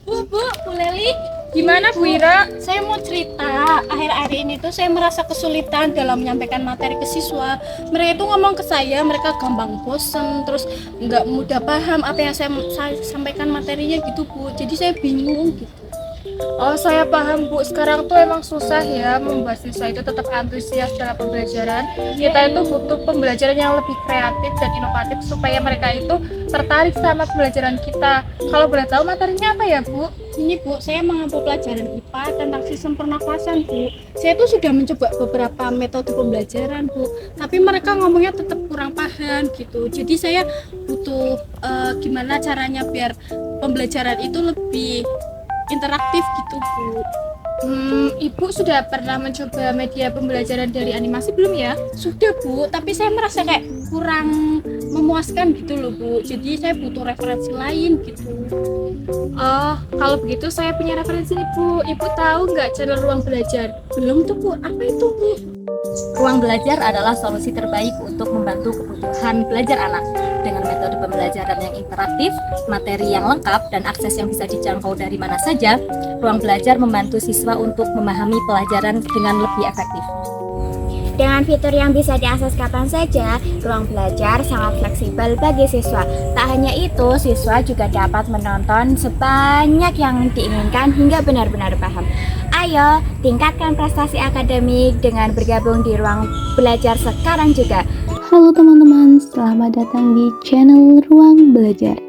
Bu Leli, Gimana Bu Ira? saya mau cerita. Akhir-akhir ini tuh saya merasa kesulitan dalam menyampaikan materi ke siswa. Mereka itu ngomong ke saya, mereka gampang bosen, terus nggak mudah paham apa yang saya sampaikan materinya gitu Bu. Jadi saya bingung gitu. Oh, saya paham Bu. Sekarang tuh emang susah ya membuat siswa itu tetap antusias dalam pembelajaran. Kita itu butuh pembelajaran yang lebih kreatif dan inovatif supaya mereka itu tertarik sama pembelajaran kita. Kalau boleh tahu materinya apa ya Bu? Ini Bu, saya mengambil pelajaran IPA tentang sistem pernafasan Bu. Saya tuh sudah mencoba beberapa metode pembelajaran Bu, tapi mereka ngomongnya tetap kurang paham gitu. Jadi saya butuh gimana caranya biar pembelajaran itu lebih interaktif gitu Bu. Ibu sudah pernah mencoba media pembelajaran dari animasi belum ya? Sudah Bu, tapi saya merasa kayak kurang memuaskan gitu loh Bu. Jadi saya butuh referensi lain gitu. Oh, kalau begitu saya punya referensi nih Bu. Ibu tahu nggak channel Ruang Belajar? Belum tuh Bu, apa itu Bu? Ruang belajar adalah solusi terbaik untuk membantu kebutuhan belajar anak dengan metode pembelajaran yang interaktif, materi yang lengkap, dan akses yang bisa dijangkau dari mana saja. Ruang belajar membantu siswa untuk memahami pelajaran dengan lebih efektif. Dengan fitur yang bisa diakses kapan saja, ruang belajar sangat fleksibel bagi siswa. Tak hanya itu, siswa juga dapat menonton sebanyak yang diinginkan hingga benar-benar paham. Ayo, tingkatkan prestasi akademik dengan bergabung di ruang belajar sekarang juga. Halo teman-teman, selamat datang di channel Ruang Belajar.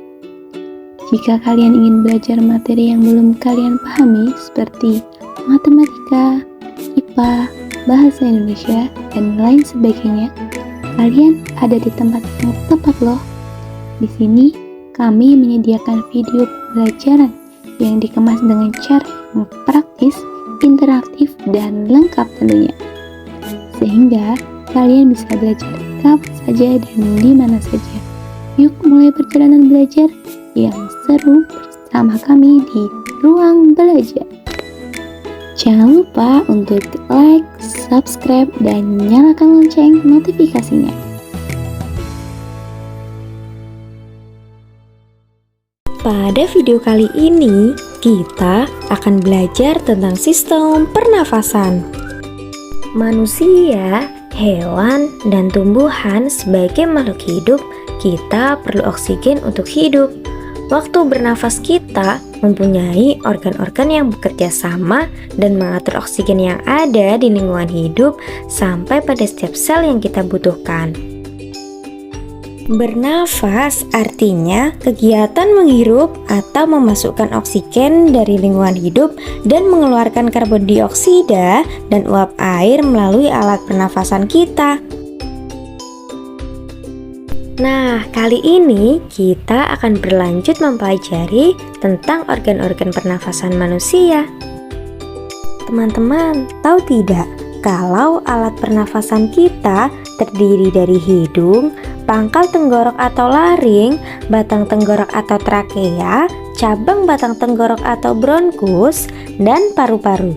Jika kalian ingin belajar materi yang belum kalian pahami seperti matematika, IPA, bahasa Indonesia, dan lain sebagainya, kalian ada di tempat yang tepat loh. Di sini, kami menyediakan video pembelajaran yang dikemas dengan cara yang praktis, interaktif, dan lengkap tentunya. Sehingga kalian bisa belajar kapan saja dan di mana saja. Yuk mulai perjalanan belajar yang seru bersama kami di Ruang Belajar. Jangan lupa untuk like, subscribe, dan nyalakan lonceng notifikasinya. Pada video kali ini, kita akan belajar tentang sistem pernafasan. Manusia, hewan, dan tumbuhan sebagai makhluk hidup, kita perlu oksigen untuk hidup. Waktu bernafas kita mempunyai organ-organ yang bekerja sama dan mengatur oksigen yang ada di lingkungan hidup sampai pada setiap sel yang kita butuhkan. Bernafas artinya kegiatan menghirup atau memasukkan oksigen dari lingkungan hidup dan mengeluarkan karbon dioksida dan uap air melalui alat pernafasan kita. Nah, kali ini kita akan berlanjut mempelajari tentang organ-organ pernafasan manusia. Teman-teman, tahu tidak kalau alat pernafasan kita terdiri dari hidung, pangkal tenggorok atau laring, batang tenggorok atau trakea, cabang batang tenggorok atau bronkus, dan paru-paru.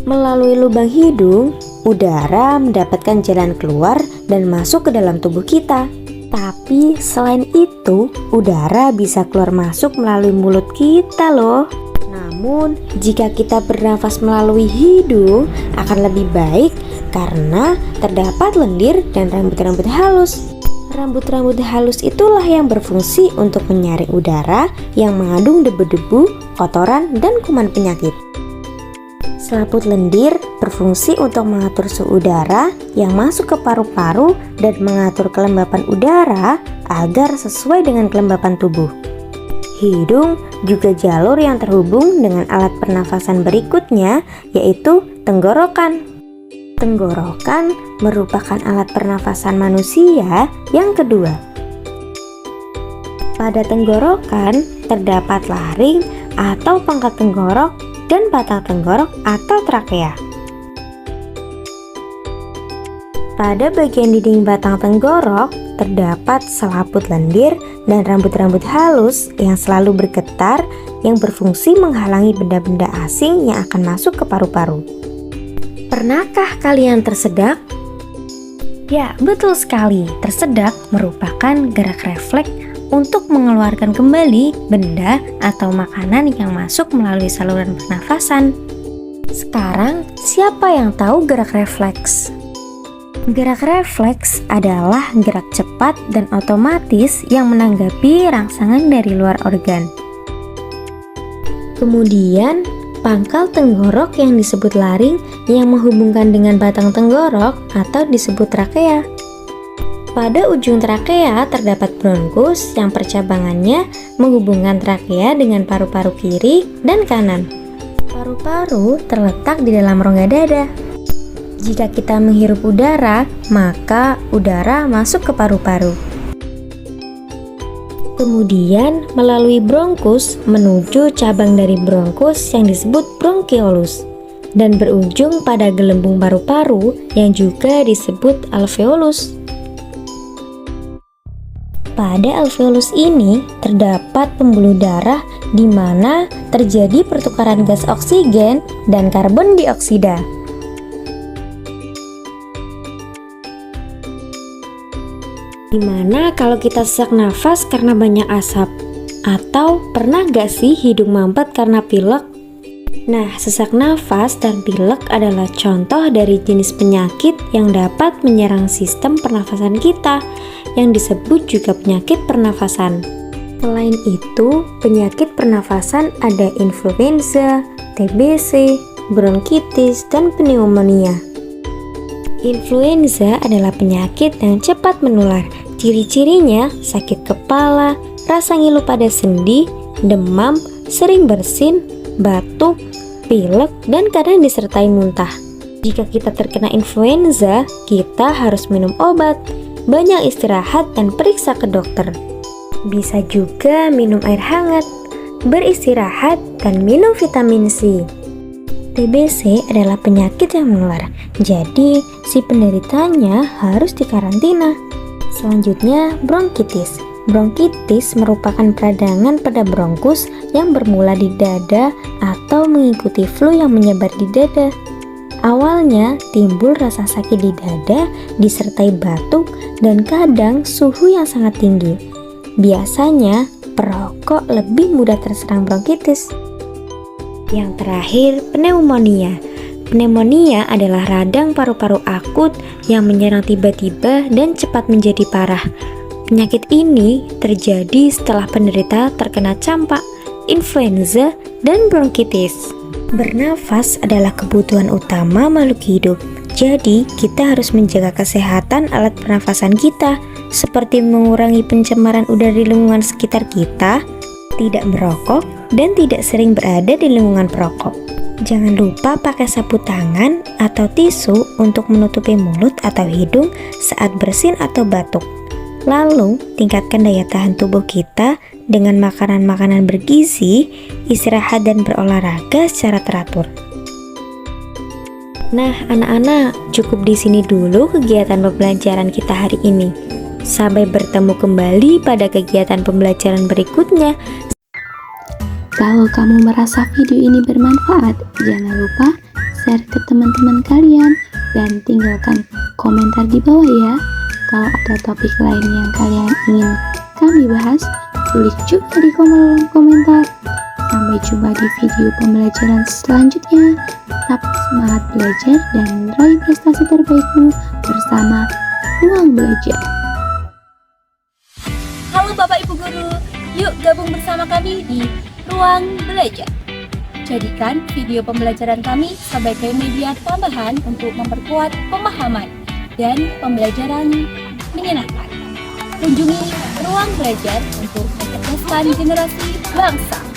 Melalui lubang hidung, udara mendapatkan jalan keluar dan masuk ke dalam tubuh kita. Tapi selain itu, udara bisa keluar masuk melalui mulut kita loh. Namun, jika kita bernafas melalui hidung akan lebih baik karena terdapat lendir dan rambut-rambut halus. Rambut-rambut halus itulah yang berfungsi untuk menyaring udara yang mengandung debu-debu, kotoran, dan kuman penyakit. Selaput lendir berfungsi untuk mengatur suhu udara yang masuk ke paru-paru dan mengatur kelembapan udara agar sesuai dengan kelembapan tubuh. Hidung juga jalur yang terhubung dengan alat pernafasan berikutnya, yaitu tenggorokan. Tenggorokan merupakan alat pernafasan manusia yang kedua. Pada tenggorokan terdapat laring atau pangkal tenggorok dan batang tenggorok atau trakea. Pada bagian dinding batang tenggorok terdapat selaput lendir dan rambut-rambut halus yang selalu bergetar yang berfungsi menghalangi benda-benda asing yang akan masuk ke paru-paru. Pernahkah kalian tersedak? Ya, betul sekali. Tersedak merupakan gerak refleks untuk mengeluarkan kembali benda atau makanan yang masuk melalui saluran pernafasan. Sekarang, siapa yang tahu gerak refleks? Gerak refleks adalah gerak cepat dan otomatis yang menanggapi rangsangan dari luar organ. Kemudian, pangkal tenggorok yang disebut laring yang menghubungkan dengan batang tenggorok atau disebut trakea. Pada ujung trakea terdapat bronkus yang percabangannya menghubungkan trakea dengan paru-paru kiri dan kanan. Paru-paru terletak di dalam rongga dada. Jika kita menghirup udara, maka udara masuk ke paru-paru. Kemudian melalui bronkus menuju cabang dari bronkus yang disebut bronkiolus dan berujung pada gelembung paru-paru yang juga disebut alveolus. Pada alveolus ini terdapat pembuluh darah di mana terjadi pertukaran gas oksigen dan karbon dioksida. Gimana kalau kita sesak nafas karena banyak asap? Atau pernah gak sih hidung mampet karena pilek? Nah, sesak nafas dan pilek adalah contoh dari jenis penyakit yang dapat menyerang sistem pernafasan kita, yang disebut juga penyakit pernafasan. Selain itu, penyakit pernafasan ada influenza, TBC, bronkitis, dan pneumonia. Influenza adalah penyakit yang cepat menular. Ciri-cirinya sakit kepala, rasa ngilu pada sendi, demam, sering bersin, batuk, pilek, dan kadang disertai muntah. Jika kita terkena influenza, kita harus minum obat, banyak istirahat, dan periksa ke dokter. Bisa juga minum air hangat, beristirahat, dan minum vitamin C. TBC adalah penyakit yang menular, jadi si penderitanya harus dikarantina. Selanjutnya, bronkitis. Bronkitis merupakan peradangan pada bronkus yang bermula di dada atau mengikuti flu yang menyebar di dada. Awalnya timbul rasa sakit di dada disertai batuk dan kadang suhu yang sangat tinggi. Biasanya perokok lebih mudah terserang bronkitis. Yang terakhir, pneumonia. Pneumonia adalah radang paru-paru akut yang menyerang tiba-tiba dan cepat menjadi parah. Penyakit ini terjadi setelah penderita terkena campak, influenza, dan bronkitis. Bernafas adalah kebutuhan utama makhluk hidup. Jadi, kita harus menjaga kesehatan alat pernafasan kita, seperti mengurangi pencemaran udara di lingkungan sekitar kita, tidak merokok, dan tidak sering berada di lingkungan perokok. Jangan lupa pakai sapu tangan atau tisu untuk menutupi mulut atau hidung saat bersin atau batuk. Lalu, tingkatkan daya tahan tubuh kita dengan makanan-makanan bergizi, istirahat dan berolahraga secara teratur. Nah, anak-anak, cukup di sini dulu kegiatan pembelajaran kita hari ini. Sampai bertemu kembali pada kegiatan pembelajaran berikutnya. Kalau kamu merasa video ini bermanfaat, jangan lupa share ke teman-teman kalian dan tinggalkan komentar di bawah ya. Kalau ada topik lain yang kalian ingin kami bahas, tulis juga di kolom komentar. Sampai jumpa di video pembelajaran selanjutnya. Tetap semangat belajar dan raih prestasi terbaikmu bersama Ruang Belajar. Halo Bapak Ibu Guru, yuk gabung bersama kami di Ruang Belajar. Jadikan video pembelajaran kami sebagai media tambahan untuk memperkuat pemahaman dan pembelajaran menyenangkan. Kunjungi Ruang Belajar untuk mencerdaskan generasi bangsa.